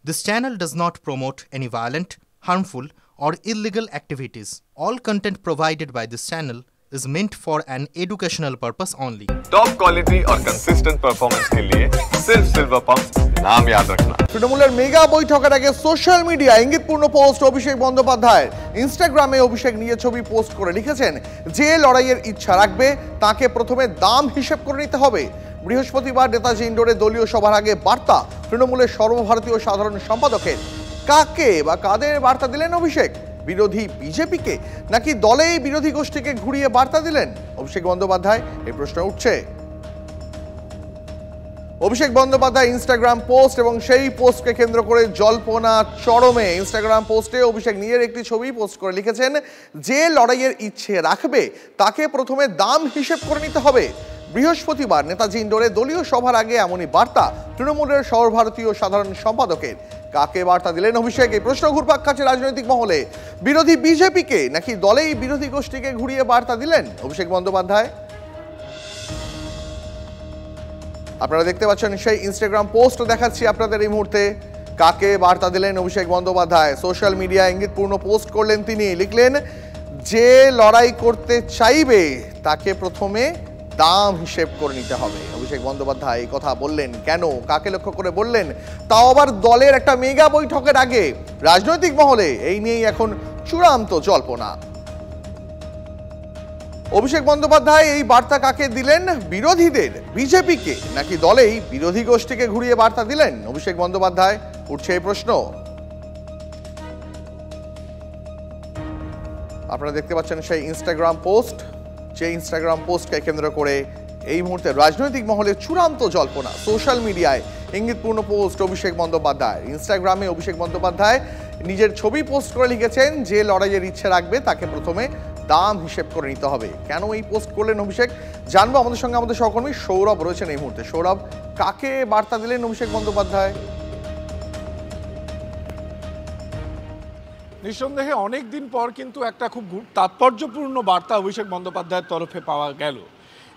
This channel does not promote any violent, harmful, or illegal activities. All content provided by this channel is meant for an educational purpose only. Top quality और consistent performance के लिए सिर्फ silver pump नाम याद रखना। তৃণমূলের mega বৈঠকের আগে social media ইঙ্গিতপূর্ণ post Abhishek Bandyopadhyay ইনস্টাগ্রামে অভিষেক নিয়ে ছবি পোস্ট করে লিখেছেন, যে লড়াইয়ের ইচ্ছা রাখবে তাকে প্রথমে দাম হিসেব করে নিতে হবে। বৃহস্পতিবার নেতাজি ইন্ডোরে দলীয় সভার আগে বার্তা তৃণমূলের সর্বভারতীয় সাধারণ সম্পাদকের। কাকে বা কাদের বার্তা দিলেন অভিষেক? বিরোধী বিজেপিকে নাকি দলেই বিরোধী গোষ্ঠীকে ঘুরিয়ে বার্তা দিলেন অভিষেক বন্দ্যোপাধ্যায়? এই প্রশ্ন উঠছে। অভিষেক বন্দ্যোপাধ্যায় ইনস্টাগ্রাম পোস্ট এবং সেই পোস্টকে কেন্দ্র করে জল্পনা চরমে। ইনস্টাগ্রাম পোস্টে অভিষেক নিজের একটি ছবি পোস্ট করে লিখেছেন, যে লড়াইয়ের ইচ্ছে রাখবে তাকে প্রথমে দাম হিসেব করে নিতে হবে। বৃহস্পতিবার নেতাজি ইন্ডোরে দলীয় সভার আগে এমনই বার্তা তৃণমূলের সর্বভারতীয় সাধারণ সম্পাদকের। কাকে বার্তা দিলেন অভিষেক? এই প্রশ্ন ঘুরপাক খাচ্ছে রাজনৈতিক মহলে। বিরোধী বিজেপিকে নাকি দলেই বিরোধী গোষ্ঠীকে ঘুরিয়ে বার্তা দিলেন অভিষেক বন্দ্যোপাধ্যায়? আপনারা দেখতে পাচ্ছেন সেই ইনস্টাগ্রাম পোস্ট দেখাচ্ছি আপনাদের এই মুহূর্তে। কাকে বার্তা দিলেন Abhishek Bandyopadhyay? Social media ইঙ্গিতপূর্ণ post করলেন তিনি। লিখলেন, যে লড়াই করতে চাইবে তাকে প্রথমে দাম হিসেব করে নিতে হবে। অভিষেক বন্দ্যোপাধ্যায় এই কথা বললেন কেন, কাকে লক্ষ্য করে বললেন, তাও আবার দলের একটা মেগা বৈঠকের আগে? রাজনৈতিক মহলে এই নিয়েই এখন চূড়ান্ত জল্পনা। অভিষেক বন্দ্যোপাধ্যায় এই বার্তা কাকে দিলেন? বিরোধীদের, বিজেপিকে নাকি দলেই বিরোধী গোষ্ঠীকে ঘুরিয়ে বার্তা দিলেন অভিষেক বন্দ্যোপাধ্যায়? উঠছে এই প্রশ্ন। আপনারা দেখতে পাচ্ছেন সেই ইনস্টাগ্রাম পোস্ট, যে ইনস্টাগ্রাম পোস্টকে কেন্দ্র করে এই মুহূর্তে রাজনৈতিক মহলে চূড়ান্ত জল্পনা। সোশ্যাল মিডিয়ায় ইঙ্গিতপূর্ণ পোস্ট অভিষেক বন্দ্যোপাধ্যায়। ইনস্টাগ্রামে অভিষেক বন্দ্যোপাধ্যায় নিজের ছবি পোস্ট করে লিখেছেন, যে লড়াইয়ের ইচ্ছে রাখবে তাকে প্রথমে দাম হিসেব করে নিতে হবে। কেন এই পোস্ট করলেন অভিষেক জানবো। আমাদের সঙ্গে আমাদের সহকর্মী সৌরভ রয়েছেন এই মুহূর্তে। সৌরভ, কাকে বার্তা দিলেন অভিষেক বন্দ্যোপাধ্যায়? নিঃসন্দেহে অনেক দিন পর কিন্তু একটা খুব তাৎপর্যপূর্ণ বার্তা অভিষেক বন্দ্যোপাধ্যায়ের তরফে পাওয়া গেল।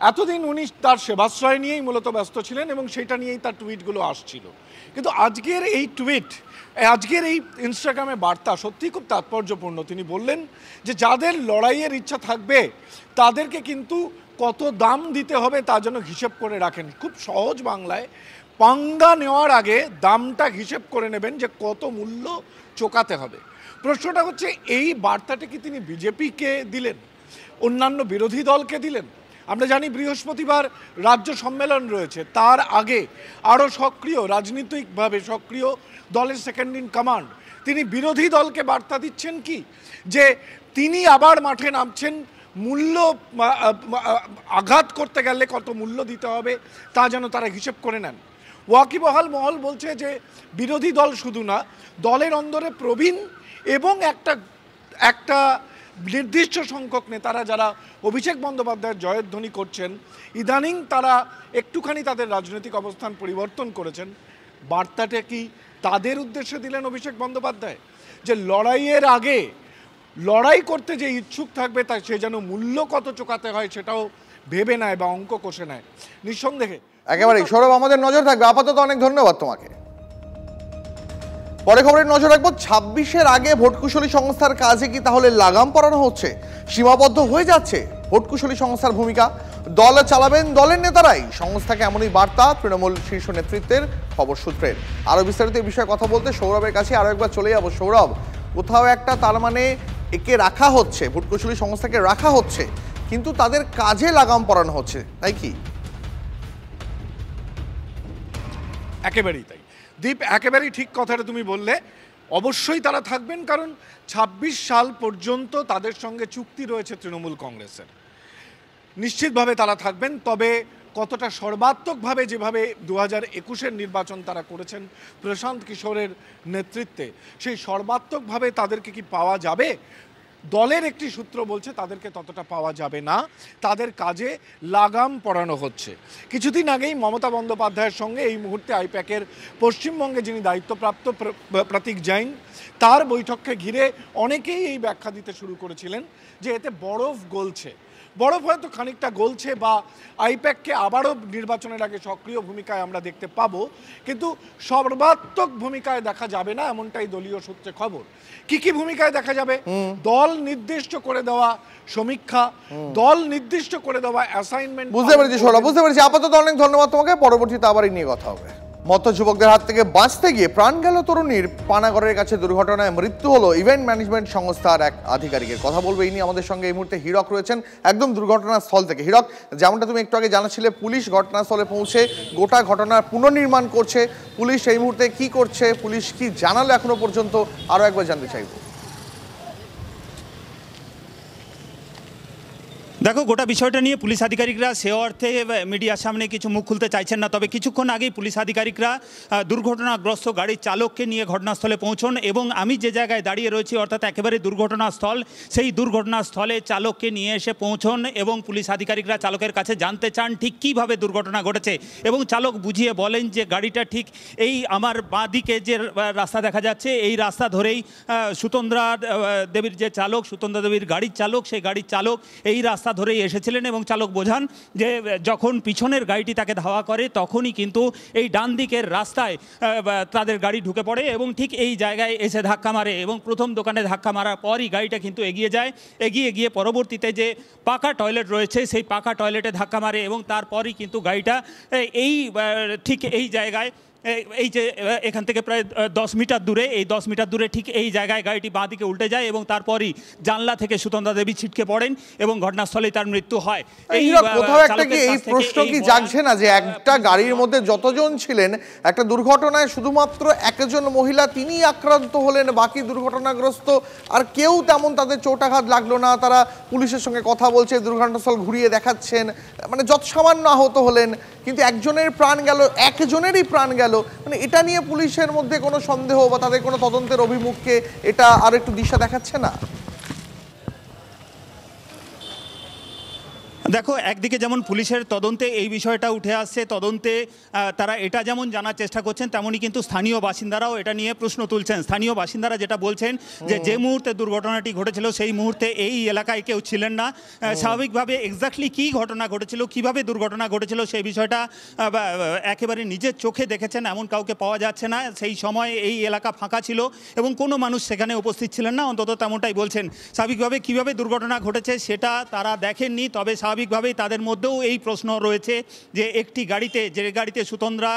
এতদিন উনি তার সেবাশ্রয় নিয়েই মূলত ব্যস্ত ছিলেন এবং সেটা নিয়েই তার টুইটগুলো আসছিল, কিন্তু আজকের এই টুইট, আজকের এই ইনস্টাগ্রামে বার্তা সত্যিই খুব তাৎপর্যপূর্ণ। তিনি বললেন যে যাদের লড়াইয়ের ইচ্ছা থাকবে তাদেরকে কিন্তু কত দাম দিতে হবে তা যেন হিসেব করে রাখেন। খুব সহজ বাংলায়, পাঙ্গা নেওয়ার আগে দামটা হিসেব করে নেবেন যে কত মূল্য চোকাতে হবে। প্রশ্নটা হচ্ছে, এই বার্তাটা কি তিনি বিজেপিকে দিলেন, অন্যান্য বিরোধী দলকে দিলেন? আমরা জানি বৃহস্পতিবার রাজ্য সম্মেলন রয়েছে, তার আগে আরও সক্রিয়, রাজনৈতিকভাবে সক্রিয় দলের সেকেন্ড ইন কমান্ড তিনি বিরোধী দলকে বার্তা দিচ্ছেন কি, যে তিনি আবার মাঠে নামছেন, মূল্য আঘাত করতে গেলে কত মূল্য দিতে হবে তা যেন তারা হিসেব করে নেন। ওয়াকিবহাল মহল বলছে যে বিরোধী দল শুধু না, দলের অন্দরে প্রবীণ এবং একটা নির্দিষ্ট সংখ্যক নেতারা যারা অভিষেক বন্দ্যোপাধ্যায়ের জয়ধ্বনি করছেন, ইদানিং তারা একটুখানি তাদের রাজনৈতিক অবস্থান পরিবর্তন করেছেন। বার্তাটা কি তাদের উদ্দেশ্যে দিলেন অভিষেক বন্দ্যোপাধ্যায়, যে লড়াইয়ের আগে লড়াই করতে যে ইচ্ছুক থাকবে তা সে যেন মূল্য কত চোকাতে হয় সেটাও ভেবে নেয় বা অঙ্ক কষে নেয়? নিঃসন্দেহে একেবারেই। সৌরভ, আমাদের নজর থাকবে। আপাতত অনেক ধন্যবাদ তোমাকে। পরে খবরের নজর রাখবো। 26-এর আগে ভোটকুশলী সংস্থার কাজে কি তাহলে লাগাম পরানো হচ্ছে? সীমাবদ্ধ হয়ে যাচ্ছে ভোটকুশলী সংস্থার ভূমিকা? দল চালাবেন দলের নেতারাই, সংস্থাকে এমনই বার্তা তৃণমূল শীর্ষ নেতৃত্বের খবর সূত্রের। আরো বিস্তারিত এই বিষয়ে কথা বলতে সৌরভের কাছে আরো একবার চলে যাবো। সৌরভ, কোথাও একটা তার মানে একে রাখা হচ্ছে, ভোটকুশলী সংস্থাকে রাখা হচ্ছে, কিন্তু তাদের কাজে লাগাম পরানো হচ্ছে, তাই কি? একেবারেই তাই দীপ, একেবারেই ঠিক কথাটা তুমি বললে। অবশ্যই তারা থাকবেন, কারণ 26 সাল পর্যন্ত তাদের সঙ্গে চুক্তি রয়েছে তৃণমূল কংগ্রেসের। নিশ্চিতভাবে তারা থাকবেন, তবে কতটা সর্বাত্মকভাবে, যেভাবে 2021-এর নির্বাচন তারা করেছেন প্রশান্ত কিশোরের নেতৃত্বে, সেই সর্বাত্মকভাবে তাদেরকে কি পাওয়া যাবে? দলের একটি সূত্র বলছে তাদেরকে ততটা পাওয়া যাবে না, তাদের কাজে লাগাম পরানো হচ্ছে। কিছুদিন আগেই মমতা বন্দ্যোপাধ্যায়ের সঙ্গে এই মুহূর্তে আইপ্যাকের পশ্চিমবঙ্গে যিনি দায়িত্বপ্রাপ্ত প্রতীক জৈন, তার বৈঠককে ঘিরে অনেকেই এই ব্যাখ্যা দিতে শুরু করেছিলেন যে এতে বরফ গলছে। বরফ হয়তো খানিকটা গলছে বা আইপ্যাককে আবারও নির্বাচনের আগে সক্রিয় ভূমিকায় আমরা দেখতে পাবো, কিন্তু সর্বাত্মক ভূমিকায় দেখা যাবে না এমনটাই দলীয় সূত্রে খবর। কি ভূমিকায় দেখা যাবে? দল নির্দিষ্ট করে দেওয়া সমীক্ষা, দল নির্দিষ্ট করে দেওয়া অ্যাসাইনমেন্ট। বুঝতে পেরেছি সোনা, বুঝতে পেরেছি। আপাতত অনেক ধন্যবাদ তোমাকে, পরবর্তীতে আবার এই নিয়ে কথা হবে। মত্ত যুবকদের হাত থেকে বাঁচতে গিয়ে প্রাণ গেল তরুণীর। পানাগড়ের কাছে দুর্ঘটনায় মৃত্যু হলো ইভেন্ট ম্যানেজমেন্ট সংস্থার এক আধিকারিকের। কথা বলবো এই নিয়ে, আমাদের সঙ্গে এই মুহূর্তে হীরক রয়েছেন একদম দুর্ঘটনাস্থল থেকে। হীরক, যেমনটা তুমি একটু আগে জানাচ্ছিলে, পুলিশ ঘটনাস্থলে পৌঁছে গোটা ঘটনার পুনর্নির্মাণ করছে। পুলিশ এই মুহূর্তে কি করছে, পুলিশ কি জানালো এখনো পর্যন্ত, আরো একবার জানতে চাইবো। দেখো, গোটা বিষয়টা নিয়ে পুলিশ আধিকারিকরা সে অর্থে মিডিয়ার সামনে কিছু মুখ খুলতে চাইছেন না। তবে কিছুক্ষণ আগেই পুলিশ আধিকারিকরা দুর্ঘটনাগ্রস্ত গাড়ির চালককে নিয়ে ঘটনাস্থলে পৌঁছন এবং আমি যে জায়গায় দাঁড়িয়ে রয়েছি অর্থাৎ একেবারে দুর্ঘটনাস্থল, সেই দুর্ঘটনাস্থলে চালককে নিয়ে এসে পৌঁছন এবং পুলিশ আধিকারিকরা চালকের কাছে জানতে চান ঠিক কীভাবে দুর্ঘটনা ঘটেছে এবং চালক বুঝিয়ে বলেন যে গাড়িটা ঠিক এই আমার বাঁ দিকে যে রাস্তা দেখা যাচ্ছে এই রাস্তা ধরেই সুতন্দ্রা দেবীর যে চালক, সুতন্দ্রা দেবীর গাড়ির চালক, সেই গাড়ির চালক এই রাস্তা ধরেই এসেছিলেন এবং চালক বোঝান যে যখন পিছনের গাড়িটি তাকে ধাওয়া করে তখনই কিন্তু এই ডান দিকের রাস্তায় তাদের গাড়ি ঢুকে পড়ে এবং ঠিক এই জায়গায় এসে ধাক্কা মারে এবং প্রথম দোকানে ধাক্কা মারার পরই গাড়িটা কিন্তু এগিয়ে যায়। এগিয়ে গিয়ে পরবর্তীতে যে পাকা টয়লেট রয়েছে সেই পাকা টয়লেটে ধাক্কা মারে এবং তারপরই কিন্তু গাড়িটা ঠিক এই জায়গায়, এই যে এখান থেকে প্রায় 10 মিটার দূরে, এই 10 মিটার দূরে ঠিক এই জায়গায় গাড়িটি বাঁ দিকে উল্টে যায় এবং তারপরই জানলা থেকে সুতন্দ্রা দেবী ছিটকে পড়েন এবং ঘটনাস্থলেই তার মৃত্যু হয়। কোথাও একটা কি এই প্রশ্ন কি জাগছে না যে একটা গাড়ির মধ্যে যতজন ছিলেন, একটা দুর্ঘটনায় শুধুমাত্র একজন মহিলা তিনি আক্রান্ত হলেন, বাকি দুর্ঘটনাগ্রস্ত আর কেউ তেমন তাদের চোটাঘাত লাগলো না, তারা পুলিশের সঙ্গে কথা বলছে, দুর্ঘটনাস্থল ঘুরিয়ে দেখাচ্ছেন, মানে যত সামান্য আহত হলেন, কিন্তু একজনের প্রাণ গেল, একজনেরই প্রাণ গেল। মানে এটা নিয়ে পুলিশের মধ্যে কোনো সন্দেহ বা তাদের কোনো তদন্তের অভিমুখকে এটা আর একটু দিশা দেখাচ্ছে না? দেখো, একদিকে যেমন পুলিশের তদন্তে এই বিষয়টা উঠে আসছে, তদন্তে তারা এটা যেমন জানার চেষ্টা করছেন, তেমনই কিন্তু স্থানীয় বাসিন্দারাও এটা নিয়ে প্রশ্ন তুলছেন। স্থানীয় বাসিন্দারা যেটা বলছেন যে মুহূর্তে দুর্ঘটনাটি ঘটেছিল সেই মুহূর্তে এই এলাকায় কেউ ছিলেন না। স্বাভাবিকভাবে এক্স্যাক্টলি কী ঘটনা ঘটেছিল, কিভাবে দুর্ঘটনা ঘটেছিল সেই বিষয়টা একেবারে নিজের চোখে দেখেছেন এমন কাউকে পাওয়া যাচ্ছে না। সেই সময় এই এলাকা ফাঁকা ছিল এবং কোনো মানুষ সেখানে উপস্থিত ছিলেন না, অন্তত তেমনটাই বলছেন। স্বাভাবিকভাবে কীভাবে দুর্ঘটনা ঘটেছে সেটা তারা দেখেননি, তবে স্বাভাবিকভাবেই তাদের মধ্যেও এই প্রশ্ন রয়েছে যে একটি গাড়িতে, যে গাড়িতে সুতন্দ্রা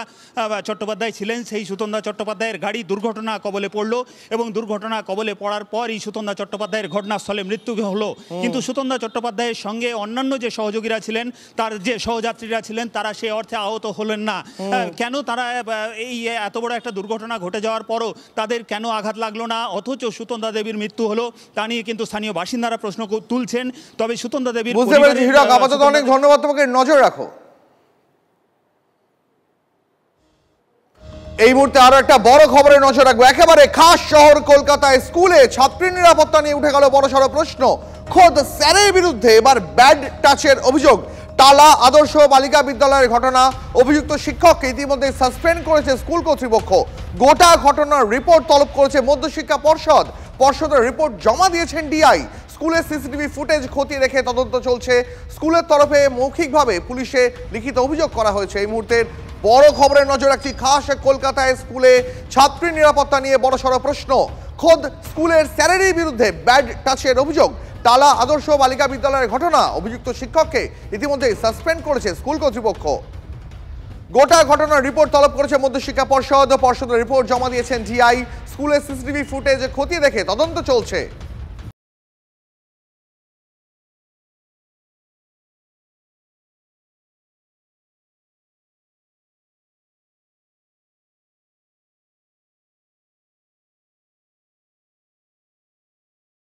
চট্টোপাধ্যায় ছিলেন, সেই সুতন্দ্রা চট্টোপাধ্যায়ের গাড়ি দুর্ঘটনা কবলে পড়ল এবং দুর্ঘটনা কবলে পড়ার পরই সুতন্দ্রা চট্টোপাধ্যায়ের ঘটনাস্থলে মৃত্যু হলো। কিন্তু সুতন্দ্রা চট্টোপাধ্যায়ের সঙ্গে অন্যান্য যে সহযোগীরা ছিলেন, তার যে সহযাত্রীরা ছিলেন, তারা সে অর্থে আহত হলেন না। কেন তারা এই এত বড় একটা দুর্ঘটনা ঘটে যাওয়ার পরও তাদের কেন আঘাত লাগলো না, অথচ সুতন্দ্রা দেবীর মৃত্যু হলো, তা নিয়ে কিন্তু স্থানীয় বাসিন্দারা প্রশ্ন তুলছেন। তবে সুতন্দ্রা দেবীর আপাতত অনেক ধন্যবাদ তোমাকে, নজর রাখো। এই মুহূর্তে আরো একটা বড় খবরে নজর রাখবো। একেবারে খাস শহর কলকাতায় স্কুলে ছাত্রীর নিরাপত্তা নিয়ে উঠে গেল বড়সড় প্রশ্ন। খোদ স্যারের বিরুদ্ধে এবার ব্যাড টাচের অভিযোগ। টালা আদর্শ বালিকা বিদ্যালয়ের ঘটনা, অভিযুক্ত শিক্ষককে ইতিমধ্যে সাসপেন্ড করেছে স্কুল কর্তৃপক্ষ। গোটা ঘটনার রিপোর্ট তলব করেছে মধ্যশিক্ষা পর্ষদ। পর্ষদের রিপোর্ট জমা দিয়েছেন ডিআই। স্কুলের সিসিটিভি ফুটেজ খতিয়ে দেখে তদন্ত চলছে। স্কুলের তরফে মৌখিকভাবে পুলিশে লিখিত অভিযোগ করা হয়েছে। এই মুহূর্তের বড় খবরে নজর রাখছি। খাস কলকাতায় স্কুলে ছাত্রী নিরাপত্তা নিয়ে বড়সড় প্রশ্ন। খোদ স্কুলের স্যারেরই বিরুদ্ধে ব্যাড টাচের অভিযোগ। টালা আদর্শ বালিকা বিদ্যালয়ের ঘটনা, অভিযুক্ত শিক্ষককে ইতিমধ্যে সাসপেন্ড করেছে স্কুল কর্তৃপক্ষ। গোটা ঘটনার রিপোর্ট তলব করেছে মধ্যশিক্ষা পর্ষদ। পর্ষদের রিপোর্ট জমা দিয়েছেন ডিআই। স্কুলের সিসিটিভি ফুটেজ খতিয়ে দেখে তদন্ত চলছে।